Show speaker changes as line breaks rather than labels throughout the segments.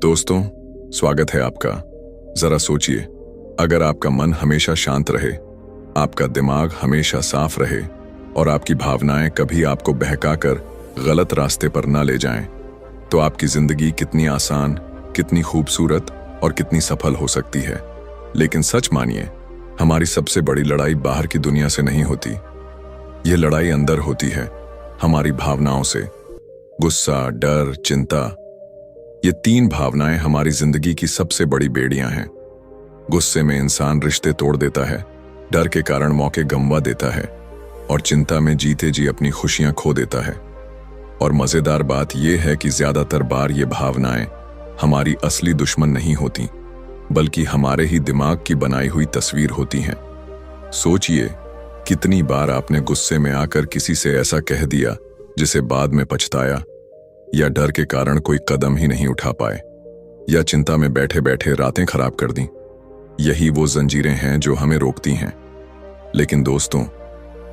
दोस्तों, स्वागत है आपका। जरा सोचिए, अगर आपका मन हमेशा शांत रहे, आपका दिमाग हमेशा साफ रहे और आपकी भावनाएं कभी आपको बहकाकर गलत रास्ते पर ना ले जाएं, तो आपकी जिंदगी कितनी आसान, कितनी खूबसूरत और कितनी सफल हो सकती है। लेकिन सच मानिए, हमारी सबसे बड़ी लड़ाई बाहर की दुनिया से नहीं होती। यह लड़ाई अंदर होती है, हमारी भावनाओं से। गुस्सा, डर, चिंता, ये तीन भावनाएं हमारी जिंदगी की सबसे बड़ी बेड़ियां हैं। गुस्से में इंसान रिश्ते तोड़ देता है, डर के कारण मौके गंवा देता है और चिंता में जीते जी अपनी खुशियां खो देता है। और मजेदार बात यह है कि ज्यादातर बार ये भावनाएं हमारी असली दुश्मन नहीं होती, बल्कि हमारे ही दिमाग की बनाई हुई तस्वीर होती हैं। सोचिए, कितनी बार आपने गुस्से में आकर किसी से ऐसा कह दिया जिसे बाद में पछताया, या डर के कारण कोई कदम ही नहीं उठा पाए, या चिंता में बैठे बैठे रातें खराब कर दी। यही वो जंजीरें हैं जो हमें रोकती हैं। लेकिन दोस्तों,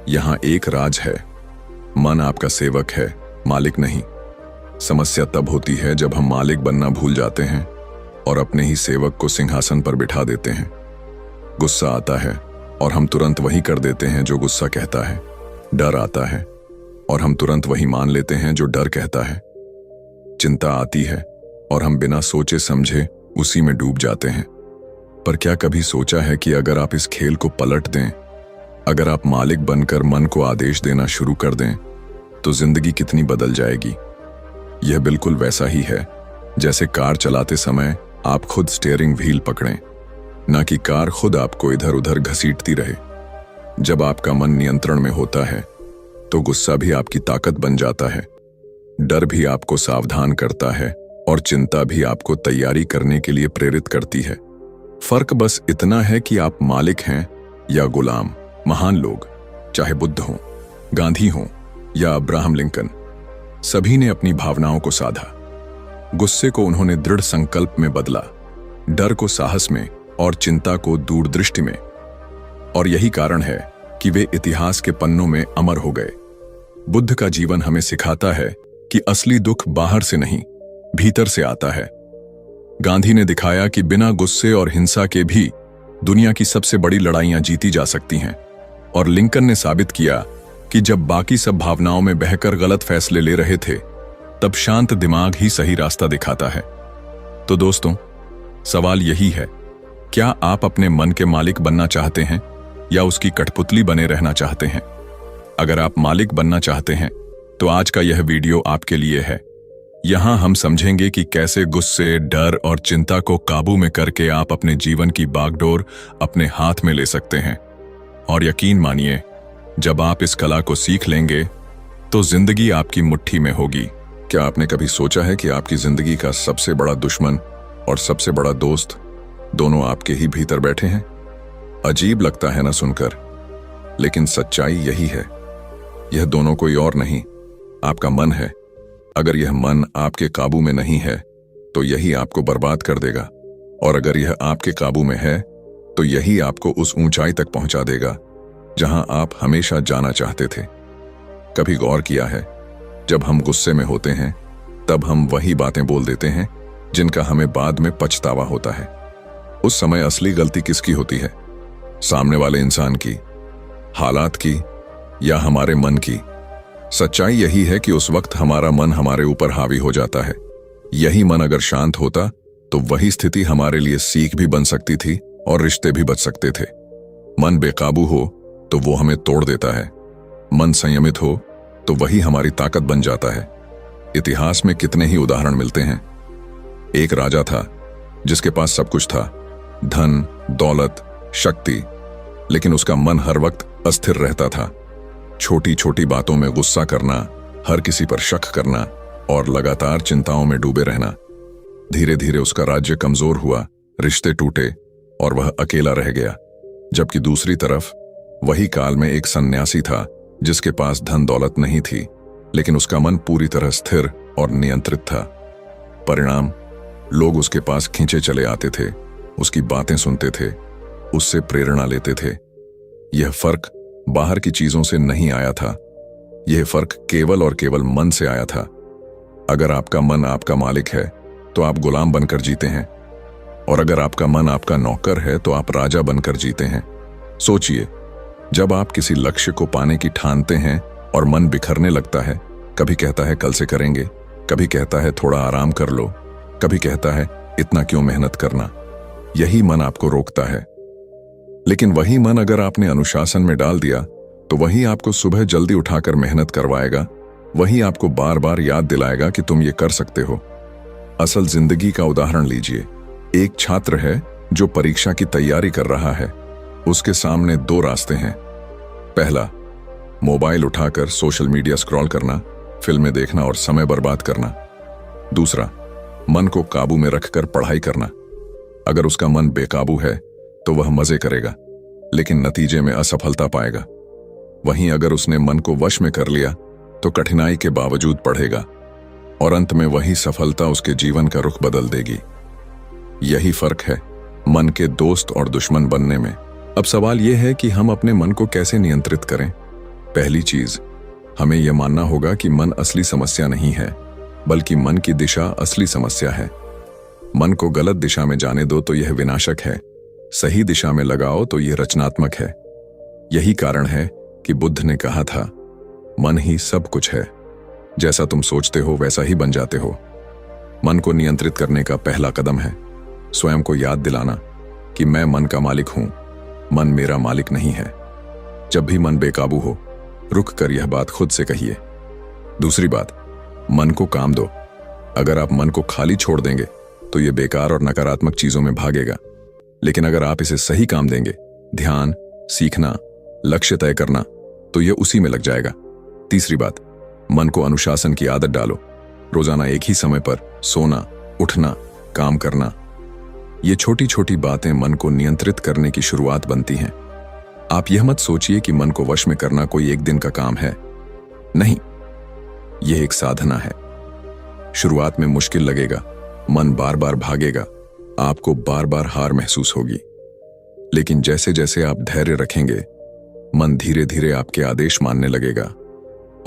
यहां एक राज है। मन आपका सेवक है, मालिक नहीं। समस्या तब होती है जब हम मालिक बनना भूल जाते हैं और अपने ही सेवक को सिंहासन पर बिठा देते हैं। गुस्सा आता है और हम तुरंत वही कर देते हैं जो गुस्सा कहता है। डर आता है और हम तुरंत वही मान लेते हैं जो डर कहता है। चिंता आती है और हम बिना सोचे समझे उसी में डूब जाते हैं। पर क्या कभी सोचा है कि अगर आप इस खेल को पलट दें, अगर आप मालिक बनकर मन को आदेश देना शुरू कर दें, तो जिंदगी कितनी बदल जाएगी। यह बिल्कुल वैसा ही है जैसे कार चलाते समय आप खुद स्टीयरिंग व्हील पकड़ें, ना कि कार खुद आपको इधर उधर घसीटती रहे। जब आपका मन नियंत्रण में होता है, तो गुस्सा भी आपकी ताकत बन जाता है, डर भी आपको सावधान करता है और चिंता भी आपको तैयारी करने के लिए प्रेरित करती है। फर्क बस इतना है कि आप मालिक हैं या गुलाम। महान लोग, चाहे बुद्ध हों, गांधी हों या अब्राहम लिंकन, सभी ने अपनी भावनाओं को साधा। गुस्से को उन्होंने दृढ़ संकल्प में बदला, डर को साहस में और चिंता को दूरदृष्टि में। और यही कारण है कि वे इतिहास के पन्नों में अमर हो गए। बुद्ध का जीवन हमें सिखाता है कि असली दुख बाहर से नहीं, भीतर से आता है। गांधी ने दिखाया कि बिना गुस्से और हिंसा के भी दुनिया की सबसे बड़ी लड़ाइयां जीती जा सकती हैं। और लिंकन ने साबित किया कि जब बाकी सब भावनाओं में बहकर गलत फैसले ले रहे थे, तब शांत दिमाग ही सही रास्ता दिखाता है। तो दोस्तों, सवाल यही है, क्या आप अपने मन के मालिक बनना चाहते हैं या उसकी कठपुतली बने रहना चाहते हैं? अगर आप मालिक बनना चाहते हैं, तो आज का यह वीडियो आपके लिए है। यहां हम समझेंगे कि कैसे गुस्से, डर और चिंता को काबू में करके आप अपने जीवन की बागडोर अपने हाथ में ले सकते हैं। और यकीन मानिए, जब आप इस कला को सीख लेंगे, तो जिंदगी आपकी मुट्ठी में होगी। क्या आपने कभी सोचा है कि आपकी जिंदगी का सबसे बड़ा दुश्मन और सबसे बड़ा दोस्त दोनों आपके ही भीतर बैठे हैं? अजीब लगता है ना सुनकर, लेकिन सच्चाई यही है। यह दोनों कोई और नहीं, आपका मन है। अगर यह मन आपके काबू में नहीं है, तो यही आपको बर्बाद कर देगा। और अगर यह आपके काबू में है, तो यही आपको उस ऊंचाई तक पहुंचा देगा जहां आप हमेशा जाना चाहते थे। कभी गौर किया है, जब हम गुस्से में होते हैं, तब हम वही बातें बोल देते हैं जिनका हमें बाद में पछतावा होता है। उस समय असली गलती किसकी होती है? सामने वाले इंसान की, हालात की, या हमारे मन की? सच्चाई यही है कि उस वक्त हमारा मन हमारे ऊपर हावी हो जाता है। यही मन अगर शांत होता, तो वही स्थिति हमारे लिए सीख भी बन सकती थी और रिश्ते भी बच सकते थे। मन बेकाबू हो तो वो हमें तोड़ देता है, मन संयमित हो तो वही हमारी ताकत बन जाता है। इतिहास में कितने ही उदाहरण मिलते हैं। एक राजा था जिसके पास सब कुछ था, धन, दौलत, शक्ति, लेकिन उसका मन हर वक्त अस्थिर रहता था। छोटी छोटी बातों में गुस्सा करना, हर किसी पर शक करना और लगातार चिंताओं में डूबे रहना। धीरे धीरे उसका राज्य कमजोर हुआ, रिश्ते टूटे और वह अकेला रह गया। जबकि दूसरी तरफ वही काल में एक सन्यासी था जिसके पास धन दौलत नहीं थी, लेकिन उसका मन पूरी तरह स्थिर और नियंत्रित था। परिणाम, लोग उसके पास खींचे चले आते थे, उसकी बातें सुनते थे, उससे प्रेरणा लेते थे। यह फर्क बाहर की चीजों से नहीं आया था, यह फर्क केवल और केवल मन से आया था। अगर आपका मन आपका मालिक है, तो आप गुलाम बनकर जीते हैं, और अगर आपका मन आपका नौकर है तो आप राजा बनकर जीते हैं। सोचिए, जब आप किसी लक्ष्य को पाने की ठानते हैं और मन बिखरने लगता है, कभी कहता है कल से करेंगे, कभी कहता है थोड़ा आराम कर लो, कभी कहता है इतना क्यों मेहनत करना, यही मन आपको रोकता है। लेकिन वही मन अगर आपने अनुशासन में डाल दिया तो वही आपको सुबह जल्दी उठाकर मेहनत करवाएगा, वही आपको बार बार याद दिलाएगा कि तुम ये कर सकते हो। असल जिंदगी का उदाहरण लीजिए। एक छात्र है जो परीक्षा की तैयारी कर रहा है। उसके सामने दो रास्ते हैं। पहला, मोबाइल उठाकर सोशल मीडिया स्क्रॉल करना, फिल्में देखना और समय बर्बाद करना। दूसरा, मन को काबू में रखकर पढ़ाई करना। अगर उसका मन बेकाबू है तो वह मजे करेगा, लेकिन नतीजे में असफलता पाएगा। वहीं अगर उसने मन को वश में कर लिया तो कठिनाई के बावजूद पढ़ेगा, और अंत में वही सफलता उसके जीवन का रुख बदल देगी। यही फर्क है मन के दोस्त और दुश्मन बनने में। अब सवाल यह है कि हम अपने मन को कैसे नियंत्रित करें। पहली चीज, हमें यह मानना होगा कि मन असली समस्या नहीं है, बल्कि मन की दिशा असली समस्या है। मन को गलत दिशा में जाने दो तो यह विनाशक है, सही दिशा में लगाओ तो यह रचनात्मक है। यही कारण है कि बुद्ध ने कहा था, मन ही सब कुछ है, जैसा तुम सोचते हो वैसा ही बन जाते हो। मन को नियंत्रित करने का पहला कदम है स्वयं को याद दिलाना कि मैं मन का मालिक हूं, मन मेरा मालिक नहीं है। जब भी मन बेकाबू हो, रुक कर यह बात खुद से कहिए। दूसरी बात, मन को काम दो। अगर आप मन को खाली छोड़ देंगे तो यह बेकार और नकारात्मक चीजों में भागेगा, लेकिन अगर आप इसे सही काम देंगे, ध्यान, सीखना, लक्ष्य तय करना, तो यह उसी में लग जाएगा। तीसरी बात, मन को अनुशासन की आदत डालो। रोजाना एक ही समय पर सोना, उठना, काम करना। ये छोटी छोटी बातें मन को नियंत्रित करने की शुरुआत बनती हैं। आप यह मत सोचिए कि मन को वश में करना कोई एक दिन का काम है। नहीं, यह एक साधना है। शुरुआत में मुश्किल लगेगा, मन बार बार भागेगा, आपको बार बार हार महसूस होगी। लेकिन जैसे जैसे आप धैर्य रखेंगे, मन धीरे धीरे आपके आदेश मानने लगेगा,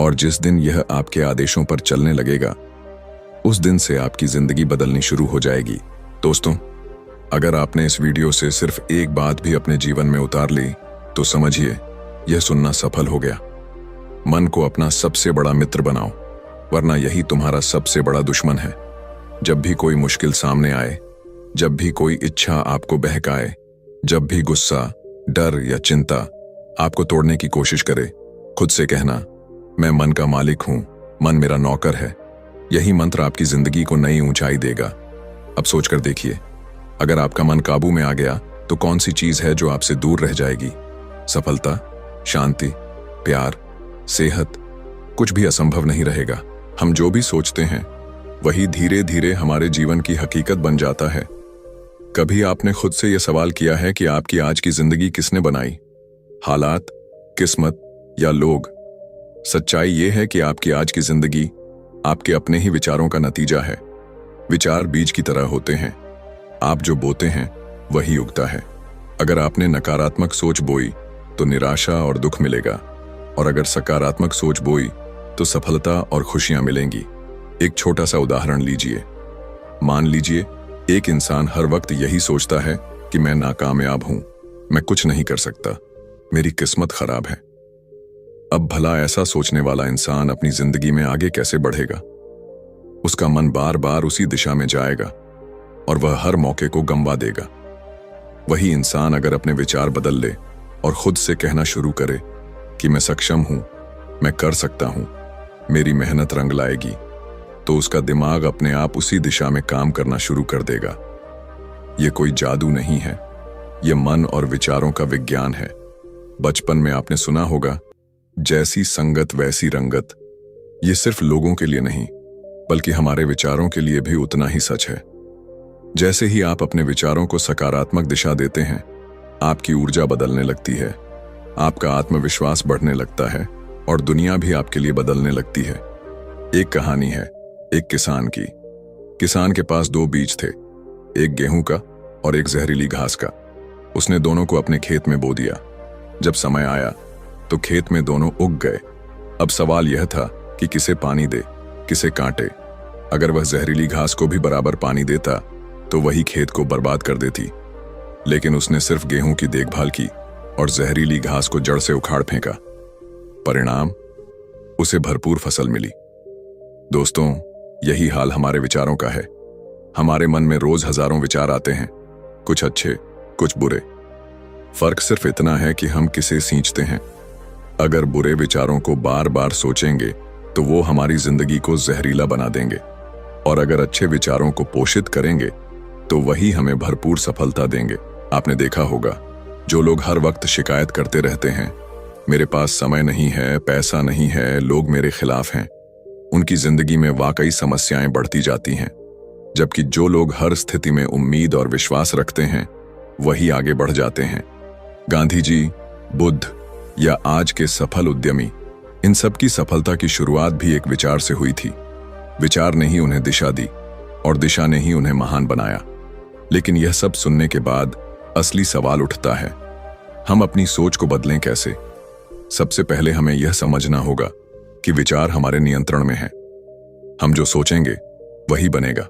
और जिस दिन यह आपके आदेशों पर चलने लगेगा, उस दिन से आपकी जिंदगी बदलनी शुरू हो जाएगी। दोस्तों, अगर आपने इस वीडियो से सिर्फ एक बात भी अपने जीवन में उतार ली तो समझिए यह सुनना सफल हो गया। मन को अपना सबसे बड़ा मित्र बनाओ, वरना यही तुम्हारा सबसे बड़ा दुश्मन है। जब भी कोई मुश्किल सामने आए, जब भी कोई इच्छा आपको बहकाए, जब भी गुस्सा, डर या चिंता आपको तोड़ने की कोशिश करे, खुद से कहना, मैं मन का मालिक हूं, मन मेरा नौकर है। यही मंत्र आपकी जिंदगी को नई ऊंचाई देगा। अब सोचकर देखिए, अगर आपका मन काबू में आ गया तो कौन सी चीज है जो आपसे दूर रह जाएगी? सफलता, शांति, प्यार, सेहत, कुछ भी असंभव नहीं रहेगा। हम जो भी सोचते हैं वही धीरे धीरे हमारे जीवन की हकीकत बन जाता है। कभी आपने खुद से यह सवाल किया है कि आपकी आज की जिंदगी किसने बनाई? हालात, किस्मत या लोग? सच्चाई यह है कि आपकी आज की जिंदगी आपके अपने ही विचारों का नतीजा है। विचार बीज की तरह होते हैं, आप जो बोते हैं वही उगता है। अगर आपने नकारात्मक सोच बोई तो निराशा और दुख मिलेगा, और अगर सकारात्मक सोच बोई तो सफलता और खुशियां मिलेंगी। एक छोटा सा उदाहरण लीजिए। मान लीजिए एक इंसान हर वक्त यही सोचता है कि मैं नाकामयाब हूं, मैं कुछ नहीं कर सकता, मेरी किस्मत खराब है। अब भला ऐसा सोचने वाला इंसान अपनी जिंदगी में आगे कैसे बढ़ेगा? उसका मन बार बार उसी दिशा में जाएगा और वह हर मौके को गंवा देगा। वही इंसान अगर अपने विचार बदल ले और खुद से कहना शुरू करे कि मैं सक्षम हूं, मैं कर सकता हूं, मेरी मेहनत रंग लाएगी, तो उसका दिमाग अपने आप उसी दिशा में काम करना शुरू कर देगा। यह कोई जादू नहीं है, यह मन और विचारों का विज्ञान है। बचपन में आपने सुना होगा, जैसी संगत वैसी रंगत। ये सिर्फ लोगों के लिए नहीं, बल्कि हमारे विचारों के लिए भी उतना ही सच है। जैसे ही आप अपने विचारों को सकारात्मक दिशा देते हैं, आपकी ऊर्जा बदलने लगती है, आपका आत्मविश्वास बढ़ने लगता है और दुनिया भी आपके लिए बदलने लगती है। एक कहानी है एक किसान की। किसान के पास दो बीज थे, एक गेहूं का और एक जहरीली घास का। उसने दोनों को अपने खेत में बो दिया। जब समय आया तो खेत में दोनों उग गए। अब सवाल यह था कि किसे पानी दे, किसे काटे। अगर वह जहरीली घास को भी बराबर पानी देता तो वही खेत को बर्बाद कर देती, लेकिन उसने सिर्फ गेहूं की देखभाल की और जहरीली घास को जड़ से उखाड़ फेंका। परिणाम, उसे भरपूर फसल मिली। दोस्तों, यही हाल हमारे विचारों का है। हमारे मन में रोज हजारों विचार आते हैं, कुछ अच्छे, कुछ बुरे। फर्क सिर्फ इतना है कि हम किसे सींचते हैं। अगर बुरे विचारों को बार बार सोचेंगे तो वो हमारी जिंदगी को जहरीला बना देंगे, और अगर अच्छे विचारों को पोषित करेंगे तो वही हमें भरपूर सफलता देंगे। आपने देखा होगा, जो लोग हर वक्त शिकायत करते रहते हैं, मेरे पास समय नहीं है, पैसा नहीं है, लोग मेरे खिलाफ हैं, उनकी जिंदगी में वाकई समस्याएं बढ़ती जाती हैं। जबकि जो लोग हर स्थिति में उम्मीद और विश्वास रखते हैं, वही आगे बढ़ जाते हैं। गांधी जी, बुद्ध या आज के सफल उद्यमी, इन सब की सफलता की शुरुआत भी एक विचार से हुई थी। विचार ने ही उन्हें दिशा दी और दिशा ने ही उन्हें महान बनाया। लेकिन यह सब सुनने के बाद असली सवाल उठता है, हम अपनी सोच को बदलें कैसे? सबसे पहले हमें यह समझना होगा कि विचार हमारे नियंत्रण में है। हम जो सोचेंगे वही बनेगा।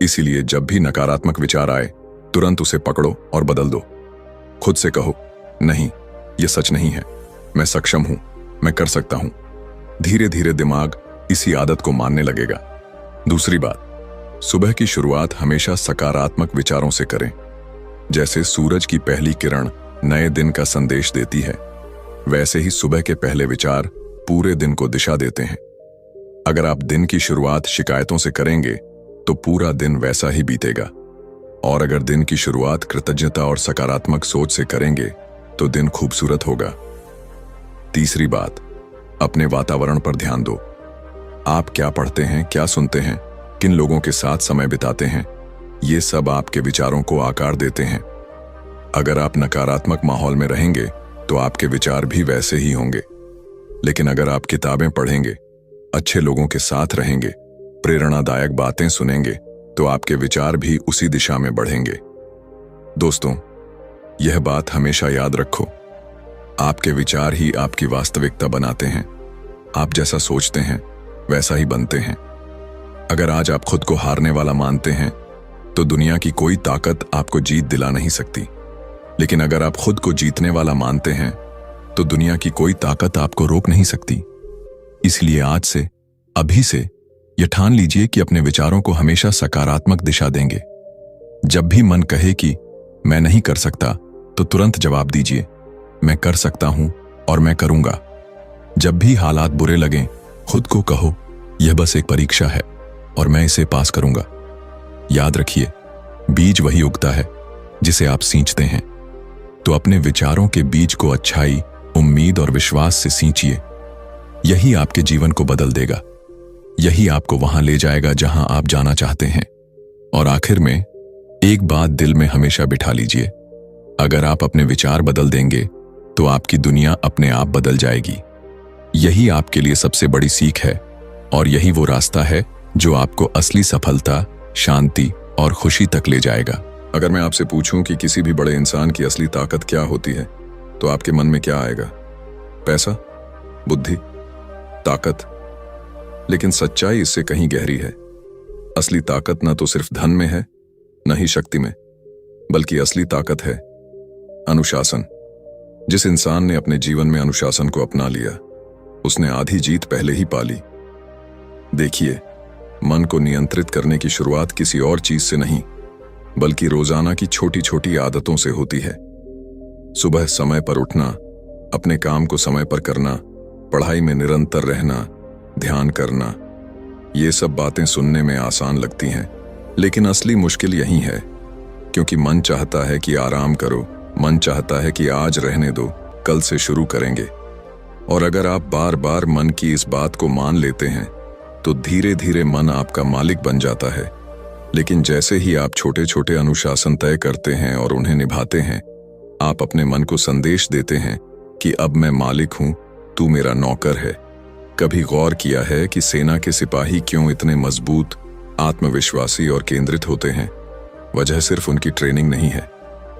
इसीलिए जब भी नकारात्मक विचार आए, तुरंत उसे पकड़ो और बदल दो। खुद से कहो, नहीं, यह सच नहीं है, मैं सक्षम हूं, मैं कर सकता हूं। धीरे धीरे दिमाग इसी आदत को मानने लगेगा। दूसरी बात, सुबह की शुरुआत हमेशा सकारात्मक विचारों से करें। जैसे सूरज की पहली किरण नए दिन का संदेश देती है, वैसे ही सुबह के पहले विचार पूरे दिन को दिशा देते हैं। अगर आप दिन की शुरुआत शिकायतों से करेंगे तो पूरा दिन वैसा ही बीतेगा, और अगर दिन की शुरुआत कृतज्ञता और सकारात्मक सोच से करेंगे तो दिन खूबसूरत होगा। तीसरी बात, अपने वातावरण पर ध्यान दो। आप क्या पढ़ते हैं, क्या सुनते हैं, किन लोगों के साथ समय बिताते हैं, ये सब आपके विचारों को आकार देते हैं। अगर आप नकारात्मक माहौल में रहेंगे तो आपके विचार भी वैसे ही होंगे। लेकिन अगर आप किताबें पढ़ेंगे, अच्छे लोगों के साथ रहेंगे, प्रेरणादायक बातें सुनेंगे, तो आपके विचार भी उसी दिशा में बढ़ेंगे। दोस्तों, यह बात हमेशा याद रखो, आपके विचार ही आपकी वास्तविकता बनाते हैं। आप जैसा सोचते हैं वैसा ही बनते हैं। अगर आज आप खुद को हारने वाला मानते हैं तो दुनिया की कोई ताकत आपको जीत दिला नहीं सकती। लेकिन अगर आप खुद को जीतने वाला मानते हैं तो दुनिया की कोई ताकत आपको रोक नहीं सकती। इसलिए आज से, अभी से यह ठान लीजिए कि अपने विचारों को हमेशा सकारात्मक दिशा देंगे। जब भी मन कहे कि मैं नहीं कर सकता, तो तुरंत जवाब दीजिए, मैं कर सकता हूं और मैं करूंगा। जब भी हालात बुरे लगें, खुद को कहो, यह बस एक परीक्षा है और मैं इसे पास करूंगा। याद रखिए, बीज वही उगता है जिसे आप सींचते हैं। तो अपने विचारों के बीज को अच्छाई, उम्मीद और विश्वास से सींचिए। यही आपके जीवन को बदल देगा। यही आपको वहां ले जाएगा जहां आप जाना चाहते हैं। और आखिर में एक बात दिल में हमेशा बिठा लीजिए, अगर आप अपने विचार बदल देंगे तो आपकी दुनिया अपने आप बदल जाएगी। यही आपके लिए सबसे बड़ी सीख है, और यही वो रास्ता है जो आपको असली सफलता, शांति और खुशी तक ले जाएगा। अगर मैं आपसे पूछूं कि किसी भी बड़े इंसान की असली ताकत क्या होती है, तो आपके मन में क्या आएगा? पैसा, बुद्धि, ताकत? लेकिन सच्चाई इससे कहीं गहरी है। असली ताकत न तो सिर्फ धन में है, न ही शक्ति में, बल्कि असली ताकत है अनुशासन। जिस इंसान ने अपने जीवन में अनुशासन को अपना लिया, उसने आधी जीत पहले ही पा ली। देखिए, मन को नियंत्रित करने की शुरुआत किसी और चीज से नहीं, बल्कि रोजाना की छोटी छोटी आदतों से होती है। सुबह समय पर उठना, अपने काम को समय पर करना, पढ़ाई में निरंतर रहना, ध्यान करना। ये सब बातें सुनने में आसान लगती हैं, लेकिन असली मुश्किल यही है, क्योंकि मन चाहता है कि आराम करो, मन चाहता है कि आज रहने दो, कल से शुरू करेंगे। और अगर आप बार बार मन की इस बात को मान लेते हैं तो धीरे धीरे मन आपका मालिक बन जाता है। लेकिन जैसे ही आप छोटे छोटे अनुशासन तय करते हैं और उन्हें निभाते हैं, आप अपने मन को संदेश देते हैं कि अब मैं मालिक हूं, तू मेरा नौकर है। कभी गौर किया है कि सेना के सिपाही क्यों इतने मजबूत, आत्मविश्वासी और केंद्रित होते हैं? वजह सिर्फ उनकी ट्रेनिंग नहीं है,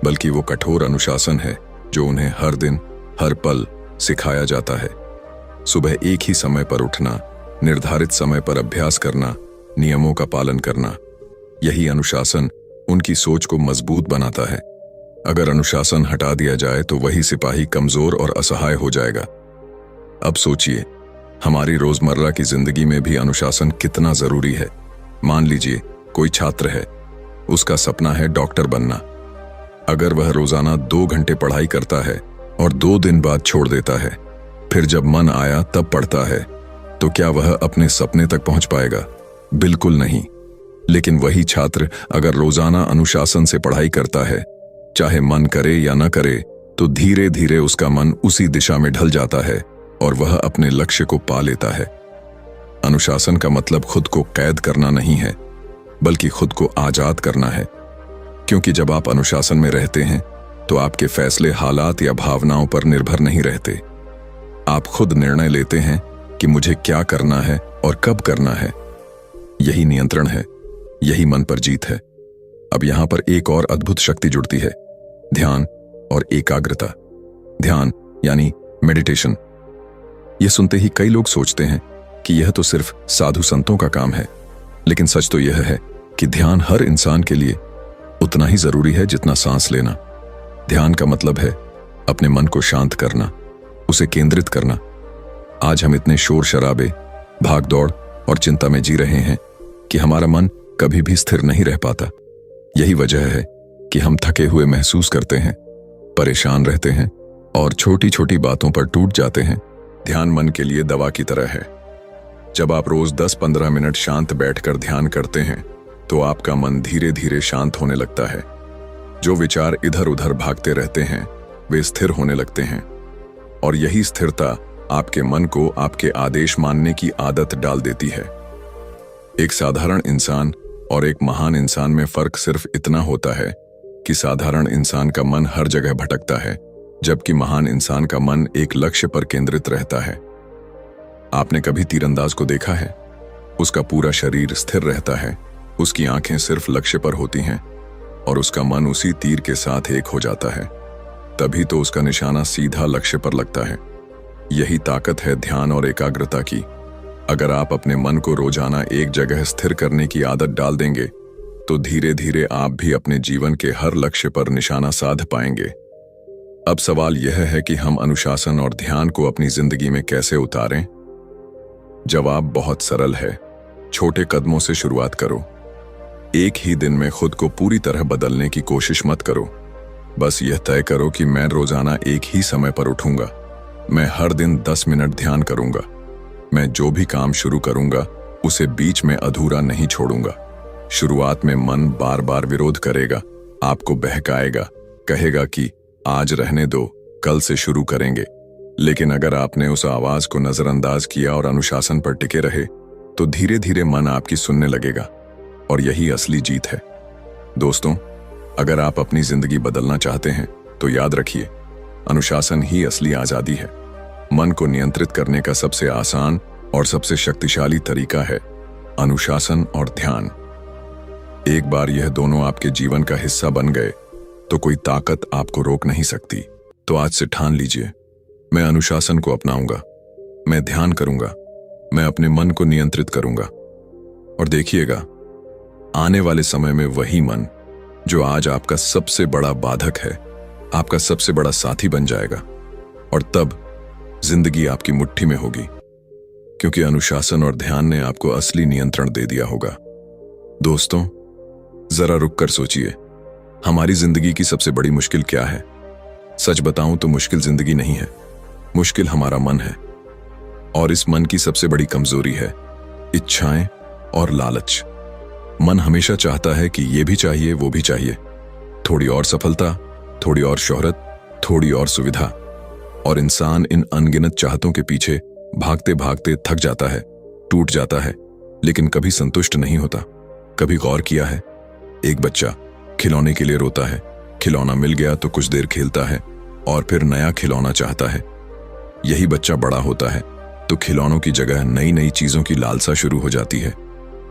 बल्कि वो कठोर अनुशासन है जो उन्हें हर दिन, हर पल सिखाया जाता है। सुबह एक ही समय पर उठना, निर्धारित समय पर अभ्यास करना नियमों का पालन करना, यही अनुशासन उनकी सोच को मजबूत बनाता है। अगर अनुशासन हटा दिया जाए तो वही सिपाही कमजोर और असहाय हो जाएगा। अब सोचिए, हमारी रोजमर्रा की जिंदगी में भी अनुशासन कितना जरूरी है। मान लीजिए कोई छात्र है, उसका सपना है डॉक्टर बनना। अगर वह रोजाना 2 घंटे पढ़ाई करता है और 2 दिन बाद छोड़ देता है, फिर जब मन आया तब पढ़ता है, तो क्या वह अपने सपने तक पहुंच पाएगा? बिल्कुल नहीं। लेकिन वही छात्र अगर रोजाना अनुशासन से पढ़ाई करता है, चाहे मन करे या न करे, तो धीरे धीरे उसका मन उसी दिशा में ढल जाता है और वह अपने लक्ष्य को पा लेता है। अनुशासन का मतलब खुद को कैद करना नहीं है, बल्कि खुद को आजाद करना है। क्योंकि जब आप अनुशासन में रहते हैं तो आपके फैसले हालात या भावनाओं पर निर्भर नहीं रहते। आप खुद निर्णय लेते हैं कि मुझे क्या करना है और कब करना है। यही नियंत्रण है, यही मन पर जीत है। अब यहां पर एक और अद्भुत शक्ति जुड़ती है, ध्यान और एकाग्रता। ध्यान यानी मेडिटेशन। यह सुनते ही कई लोग सोचते हैं कि यह तो सिर्फ साधु संतों का काम है, लेकिन सच तो यह है कि ध्यान हर इंसान के लिए उतना ही जरूरी है जितना सांस लेना। ध्यान का मतलब है अपने मन को शांत करना, उसे केंद्रित करना। आज हम इतने शोर शराबे, भाग दौड़ और चिंता में जी रहे हैं कि हमारा मन कभी भी स्थिर नहीं रह पाता। यही वजह है कि हम थके हुए महसूस करते हैं, परेशान रहते हैं और छोटी छोटी बातों पर टूट जाते हैं। ध्यान मन के लिए दवा की तरह है। जब आप रोज 10-15 मिनट शांत बैठकर ध्यान करते हैं तो आपका मन धीरे धीरे शांत होने लगता है। जो विचार इधर उधर भागते रहते हैं वे स्थिर होने लगते हैं, और यही स्थिरता आपके मन को आपके आदेश मानने की आदत डाल देती है। एक साधारण इंसान और एक महान इंसान में फर्क सिर्फ इतना होता है कि साधारण इंसान का मन हर जगह भटकता है, जबकि महान इंसान का मन एक लक्ष्य पर केंद्रित रहता है। आपने कभी तीरंदाज को देखा है? उसका पूरा शरीर स्थिर रहता है, उसकी आंखें सिर्फ लक्ष्य पर होती हैं और उसका मन उसी तीर के साथ एक हो जाता है। तभी तो उसका निशाना सीधा लक्ष्य पर लगता है। यही ताकत है ध्यान और एकाग्रता की। अगर आप अपने मन को रोजाना एक जगह स्थिर करने की आदत डाल देंगे तो धीरे धीरे आप भी अपने जीवन के हर लक्ष्य पर निशाना साध पाएंगे। अब सवाल यह है कि हम अनुशासन और ध्यान को अपनी जिंदगी में कैसे उतारें? जवाब बहुत सरल है, छोटे कदमों से शुरुआत करो। एक ही दिन में खुद को पूरी तरह बदलने की कोशिश मत करो। बस यह तय करो कि मैं रोजाना एक ही समय पर उठूंगा, मैं हर दिन 10 मिनट ध्यान करूंगा, मैं जो भी काम शुरू करूंगा उसे बीच में अधूरा नहीं छोड़ूंगा। शुरुआत में मन बार बार विरोध करेगा, आपको बहकाएगा, कहेगा कि आज रहने दो, कल से शुरू करेंगे। लेकिन अगर आपने उस आवाज को नजरअंदाज किया और अनुशासन पर टिके रहे तो धीरे धीरे मन आपकी सुनने लगेगा, और यही असली जीत है। दोस्तों, अगर आप अपनी जिंदगी बदलना चाहते हैं तो याद रखिए, अनुशासन ही असली आजादी है। मन को नियंत्रित करने का सबसे आसान और सबसे शक्तिशाली तरीका है अनुशासन और ध्यान। एक बार यह दोनों आपके जीवन का हिस्सा बन गए तो कोई ताकत आपको रोक नहीं सकती। तो आज से ठान लीजिए, मैं अनुशासन को अपनाऊंगा, मैं ध्यान करूंगा, मैं अपने मन को नियंत्रित करूंगा। और देखिएगा, आने वाले समय में वही मन जो आज आपका सबसे बड़ा बाधक है, आपका सबसे बड़ा साथी बन जाएगा। और तब जिंदगी आपकी मुट्ठी में होगी, क्योंकि अनुशासन और ध्यान ने आपको असली नियंत्रण दे दिया होगा। दोस्तों, जरा रुक कर सोचिए, हमारी जिंदगी की सबसे बड़ी मुश्किल क्या है? सच बताऊं तो मुश्किल जिंदगी नहीं है, मुश्किल हमारा मन है। और इस मन की सबसे बड़ी कमजोरी है इच्छाएं और लालच। मन हमेशा चाहता है कि ये भी चाहिए, वो भी चाहिए, थोड़ी और सफलता, थोड़ी और शोहरत, थोड़ी और सुविधा। और इंसान इन अनगिनत चाहतों के पीछे भागते भागते थक जाता है, टूट जाता है, लेकिन कभी संतुष्ट नहीं होता। कभी गौर किया है, एक बच्चा खिलौने के लिए रोता है, खिलौना मिल गया तो कुछ देर खेलता है और फिर नया खिलौना चाहता है। यही बच्चा बड़ा होता है तो खिलौनों की जगह नई नई चीजों की लालसा शुरू हो जाती है।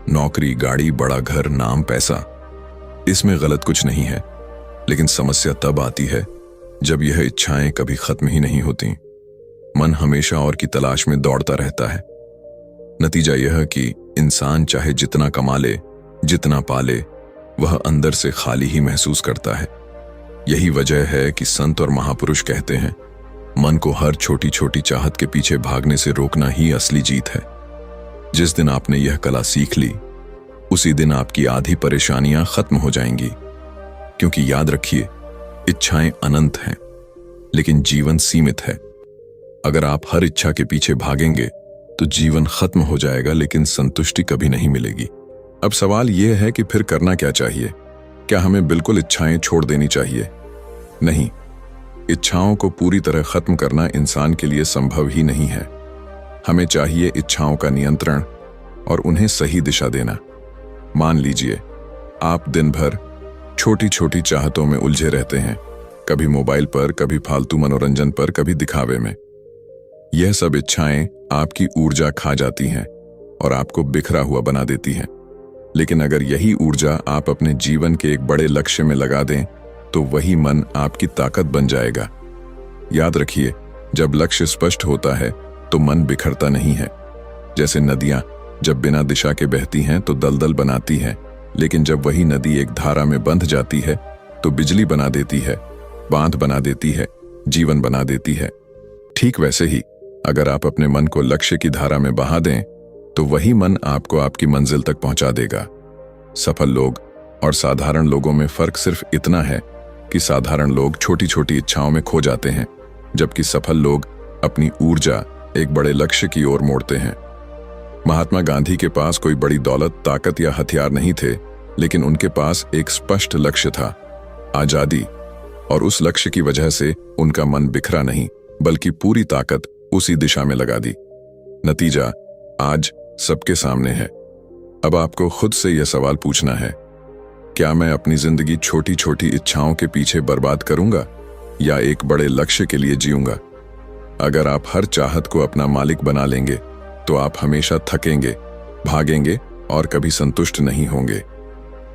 नौकरी, गाड़ी, बड़ा घर, नाम, पैसा, इसमें गलत कुछ नहीं है, लेकिन समस्या तब आती है जब यह इच्छाएं कभी खत्म ही नहीं होती। मन हमेशा और की तलाश में दौड़ता रहता है। नतीजा यह कि इंसान चाहे जितना कमा ले, जितना पाले, वह अंदर से खाली ही महसूस करता है। यही वजह है कि संत और महापुरुष कहते हैं, मन को हर छोटी छोटी चाहत के पीछे भागने से रोकना ही असली जीत है। जिस दिन आपने यह कला सीख ली, उसी दिन आपकी आधी परेशानियां खत्म हो जाएंगी। क्योंकि याद रखिए, इच्छाएं अनंत हैं, लेकिन जीवन सीमित है। अगर आप हर इच्छा के पीछे भागेंगे तो जीवन खत्म हो जाएगा, लेकिन संतुष्टि कभी नहीं मिलेगी। अब सवाल यह है कि फिर करना क्या चाहिए? क्या हमें बिल्कुल इच्छाएं छोड़ देनी चाहिए? नहीं, इच्छाओं को पूरी तरह खत्म करना इंसान के लिए संभव ही नहीं है। हमें चाहिए इच्छाओं का नियंत्रण और उन्हें सही दिशा देना। मान लीजिए, आप दिन भर छोटी छोटी चाहतों में उलझे रहते हैं, कभी मोबाइल पर, कभी फालतू मनोरंजन पर, कभी दिखावे में। यह सब इच्छाएं आपकी ऊर्जा खा जाती हैं और आपको बिखरा हुआ बना देती हैं। लेकिन अगर यही ऊर्जा आप अपने जीवन के एक बड़े लक्ष्य में लगा दें, तो वही मन आपकी ताकत बन जाएगा। याद रखिए, जब लक्ष्य स्पष्ट होता है तो मन बिखरता नहीं है। जैसे नदियां जब बिना दिशा के बहती हैं तो दलदल बनाती हैं, लेकिन जब वही नदी एक धारा में बंध जाती है तो बिजली बना देती है, बांध बना देती है, जीवन बना देती है। ठीक वैसे ही अगर आप अपने मन को लक्ष्य की धारा में बहा दें, तो वही मन आपको आपकी मंजिल तक पहुंचा देगा। सफल लोग और साधारण लोगों में फर्क सिर्फ इतना है कि साधारण लोग छोटी छोटी इच्छाओं में खो जाते हैं, जबकि सफल लोग अपनी ऊर्जा एक बड़े लक्ष्य की ओर मोड़ते हैं। महात्मा गांधी के पास कोई बड़ी दौलत, ताकत या हथियार नहीं थे, लेकिन उनके पास एक स्पष्ट लक्ष्य था, आजादी। और उस लक्ष्य की वजह से उनका मन बिखरा नहीं, बल्कि पूरी ताकत उसी दिशा में लगा दी। नतीजा आज सबके सामने है। अब आपको खुद से यह सवाल पूछना है, क्या मैं अपनी जिंदगी छोटी छोटी इच्छाओं के पीछे बर्बाद करूंगा या एक बड़े लक्ष्य के लिए जीऊंगा? अगर आप हर चाहत को अपना मालिक बना लेंगे तो आप हमेशा थकेंगे, भागेंगे और कभी संतुष्ट नहीं होंगे।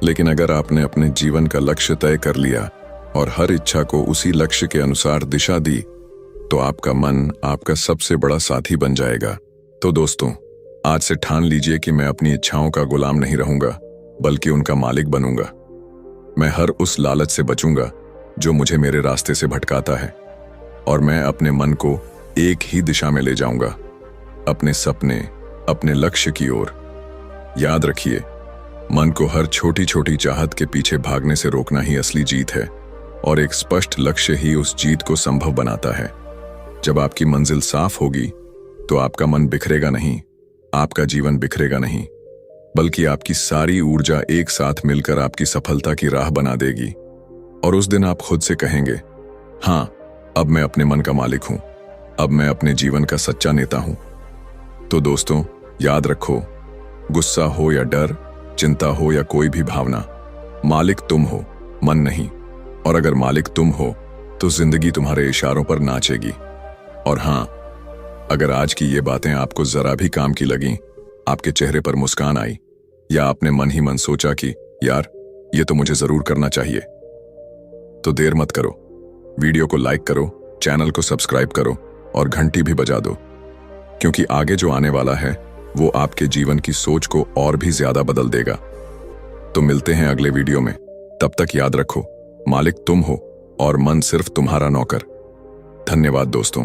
लेकिन अगर आपने अपने जीवन का लक्ष्य तय कर लिया और हर इच्छा को उसी लक्ष्य के अनुसार दिशा दी, तो आपका मन आपका सबसे बड़ा साथी बन जाएगा। तो दोस्तों, आज से ठान लीजिए कि मैं अपनी इच्छाओं का गुलाम नहीं रहूंगा, बल्कि उनका मालिक बनूंगा। मैं हर उस लालच से बचूंगा जो मुझे मेरे रास्ते से भटकाता है, और मैं अपने मन को एक ही दिशा में ले जाऊंगा, अपने सपने, अपने लक्ष्य की ओर। याद रखिए, मन को हर छोटी छोटी चाहत के पीछे भागने से रोकना ही असली जीत है, और एक स्पष्ट लक्ष्य ही उस जीत को संभव बनाता है। जब आपकी मंजिल साफ होगी तो आपका मन बिखरेगा नहीं, आपका जीवन बिखरेगा नहीं, बल्कि आपकी सारी ऊर्जा एक साथ मिलकर आपकी सफलता की राह बना देगी। और उस दिन आप खुद से कहेंगे, हाँ, अब मैं अपने मन का मालिक हूं, अब मैं अपने जीवन का सच्चा नेता हूं। तो दोस्तों, याद रखो, गुस्सा हो या डर, चिंता हो या कोई भी भावना, मालिक तुम हो, मन नहीं। और अगर मालिक तुम हो तो जिंदगी तुम्हारे इशारों पर नाचेगी। और हाँ, अगर आज की ये बातें आपको जरा भी काम की लगी, आपके चेहरे पर मुस्कान आई, या आपने मन ही मन सोचा कि यार, ये तो मुझे जरूर करना चाहिए, तो देर मत करो, वीडियो को लाइक करो, चैनल को सब्सक्राइब करो और घंटी भी बजा दो, क्योंकि आगे जो आने वाला है वो आपके जीवन की सोच को और भी ज्यादा बदल देगा। तो मिलते हैं अगले वीडियो में। तब तक याद रखो, मालिक तुम हो और मन सिर्फ तुम्हारा नौकर। धन्यवाद दोस्तों।